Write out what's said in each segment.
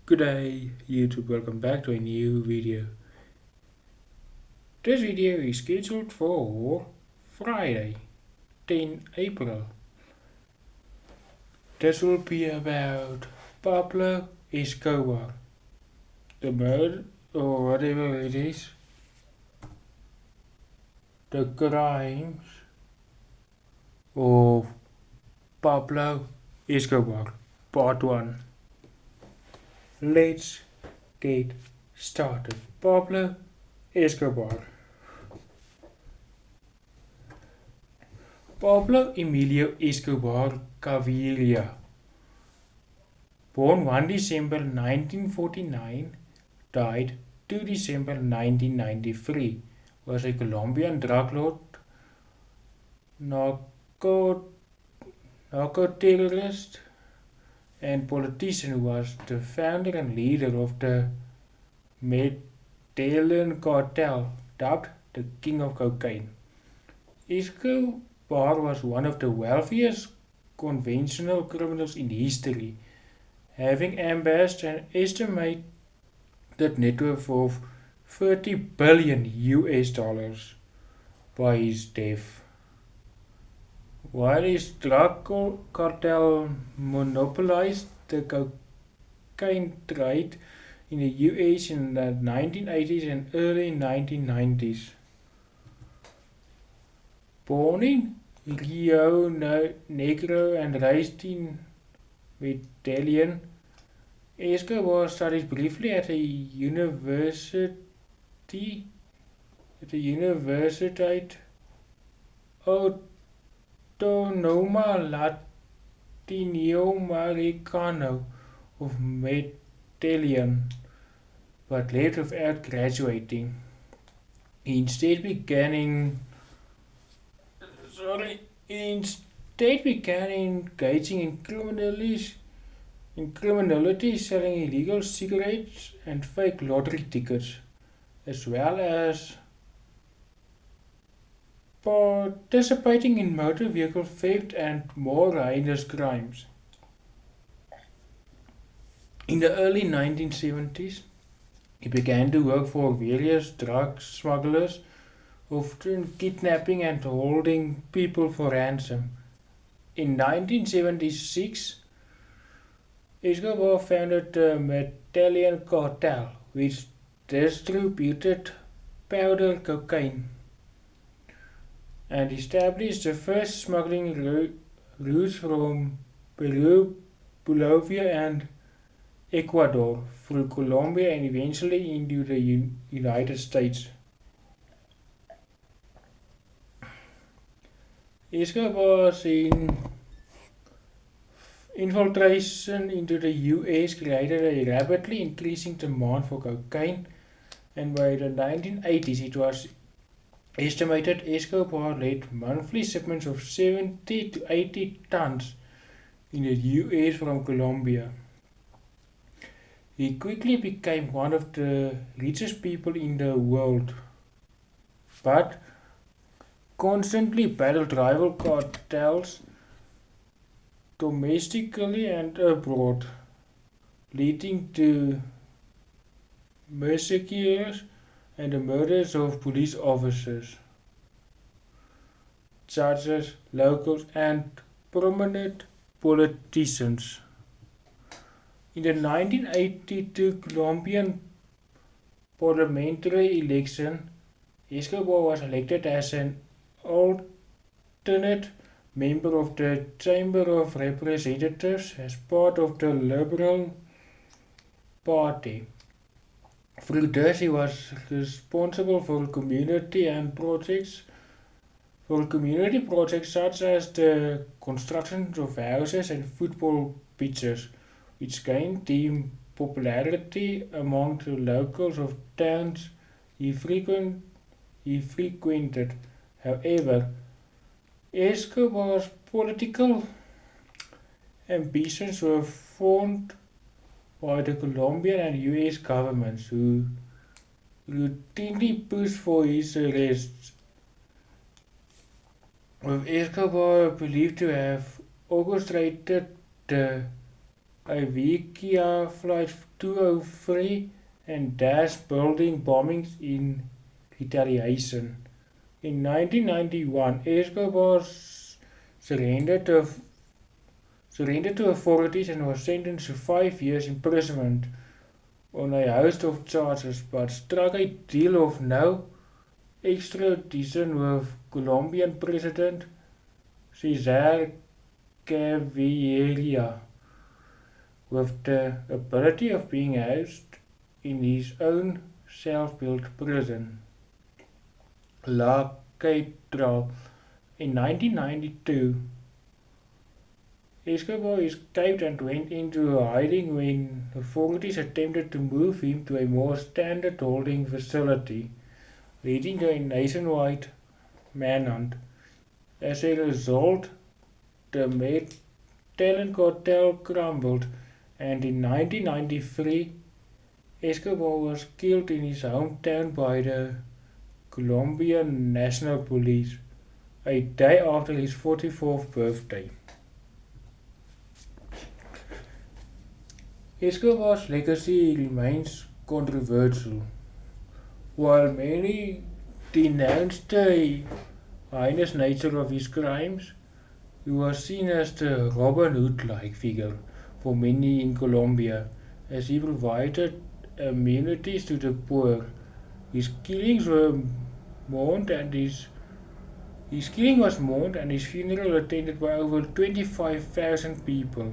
Good day YouTube, welcome back to a new video. This video is scheduled for Friday, 10 April. This will be about Pablo Escobar, the murder or whatever it is, the crimes of Pablo Escobar, part 1. Let's get started. Pablo Escobar. Pablo Emilio Escobar Gaviria, born 1 December 1949, died 2 December 1993, was a Colombian drug lord, narco, narco-terrorist, and politician who was the founder and leader of the Medellin cartel, dubbed the King of Cocaine. Escobar was one of the wealthiest conventional criminals in history, having amassed an estimated net worth of 30 billion US dollars by his death. While his drug cartel monopolized the cocaine trade in the US in the 1980s and early 1990s. Born in Rio Negro and raised in Medellin, Escobar studied briefly at the Universidad Autónoma Latinoamericano of Medellin, but left without graduating. He instead began engaging in criminality, selling illegal cigarettes and fake lottery tickets, as well as participating in motor vehicle theft and more heinous crimes. In the early 1970s, he began to work for various drug smugglers, often kidnapping and holding people for ransom. In 1976, Escobar founded the Medellin cartel, which distributed powder cocaine, and established the first smuggling routes from Peru, Bolivia, and Ecuador through Colombia and eventually into the United States. Escobar's infiltration into the US created a rapidly increasing demand for cocaine, and by the 1980s it was estimated Escobar led monthly shipments of 70 to 80 tons in the US from Colombia. He quickly became one of the richest people in the world, but constantly battled rival cartels domestically and abroad, leading to massacres and the murders of police officers, judges, locals, and prominent politicians. In the 1982 Colombian parliamentary election, Escobar was elected as an alternate member of the Chamber of Representatives as part of the Liberal Party. Through this, he was responsible for community projects such as the construction of houses and football pitches, which gained him popularity among the locals of towns he frequented. However, Escobar's political ambitions were formed by the Colombian and US governments, who routinely pushed for his arrest, with Escobar believed to have orchestrated the Ivica Flight 203, and Dash building bombings in retaliation. In 1991, Escobar surrendered to authorities and was sentenced to 5 years imprisonment on a host of charges, but struck a deal of no extradition with Colombian President Cesar Gaviria, with the ability of being housed in his own self-built prison, La Catedral. In 1992, Escobar escaped and went into hiding when authorities attempted to move him to a more standard holding facility, leading to a nationwide manhunt. As a result, the Medellin cartel crumbled, and in 1993, Escobar was killed in his hometown by the Colombian National Police, a day after his 44th birthday. Escobar's legacy remains controversial. While many denounced the heinous nature of his crimes, he was seen as the Robin Hood-like figure for many in Colombia, as he provided amenities to the poor. His killings were mourned and his killing was mourned and his funeral attended by over 25,000 people.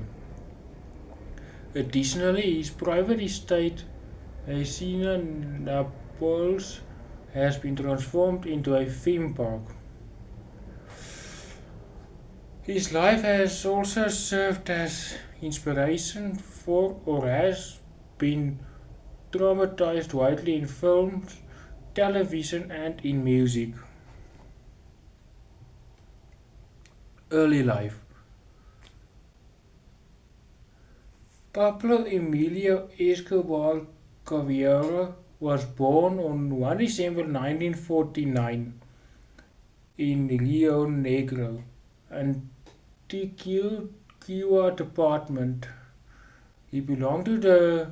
Additionally, his private estate, Hacienda Naples, has been transformed into a theme park. His life has also served as inspiration for or has been dramatized widely in films, television, and in music. Early life. Pablo Emilio Escobar Caviero was born on 1 December 1949 in Rio Negro, Antigua department. He belonged to the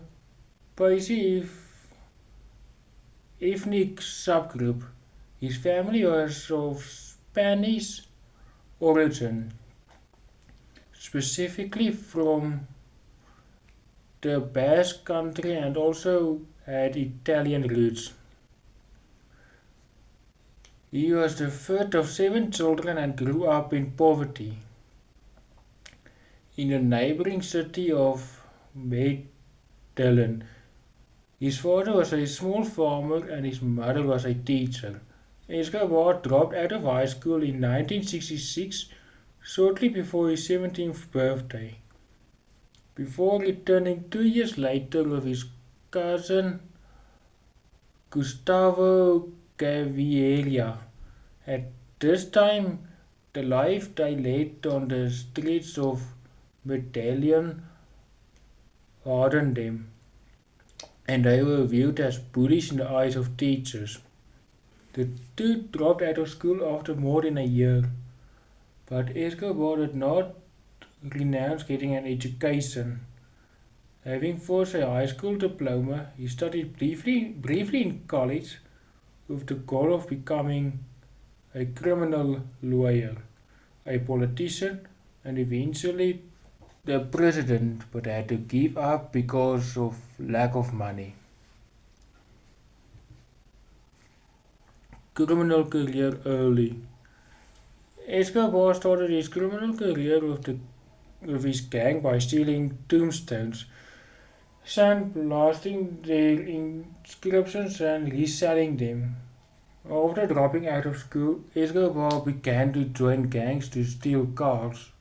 Paisi ethnic subgroup. His family was of Spanish origin, specifically from the Basque Country, and also had Italian roots. He was the third of 7 children and grew up in poverty in the neighboring city of Medellin. His father was a small farmer and his mother was a teacher. Escobar dropped out of high school in 1966, shortly before his 17th birthday, before returning 2 years later with his cousin Gustavo Gaviria. At this time, the life they led on the streets of Medellin hardened them, and they were viewed as bullies in the eyes of teachers. The two dropped out of school after more than a year, but Escobar did not renounce getting an education. Having forged a high school diploma, he studied briefly in college with the goal of becoming a criminal lawyer, a politician, and eventually the president, but had to give up because of lack of money. Criminal career early. Escobar started his criminal career with his gang by stealing tombstones, sandblasting their inscriptions, and reselling them. After dropping out of school, Escobar began to join gangs to steal cars.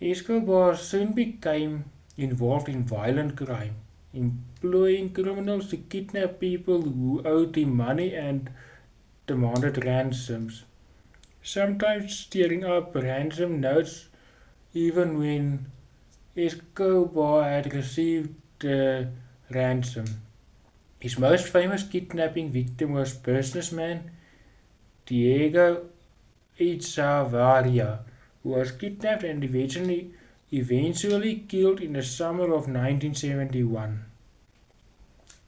Escobar soon became involved in violent crime, employing criminals to kidnap people who owed him money and demanded ransoms, sometimes tearing up ransom notes even when Escobar had received the ransom. His most famous kidnapping victim was businessman Diego Echevarria, who was kidnapped and eventually eventually killed in the summer of 1971.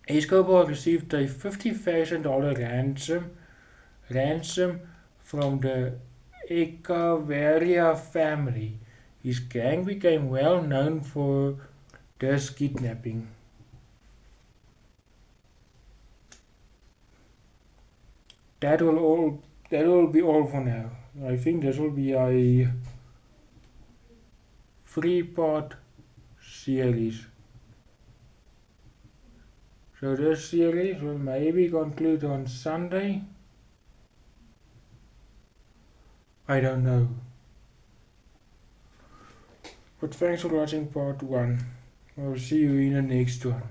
Escobar received a $50,000 ransom from the Echevarria family. His gang became well known for this kidnapping. That will all that will be all for now. I think this will be a three-part series. So this series will maybe conclude on Sunday. I don't know. But thanks for watching part 1. I'll see you in the next one.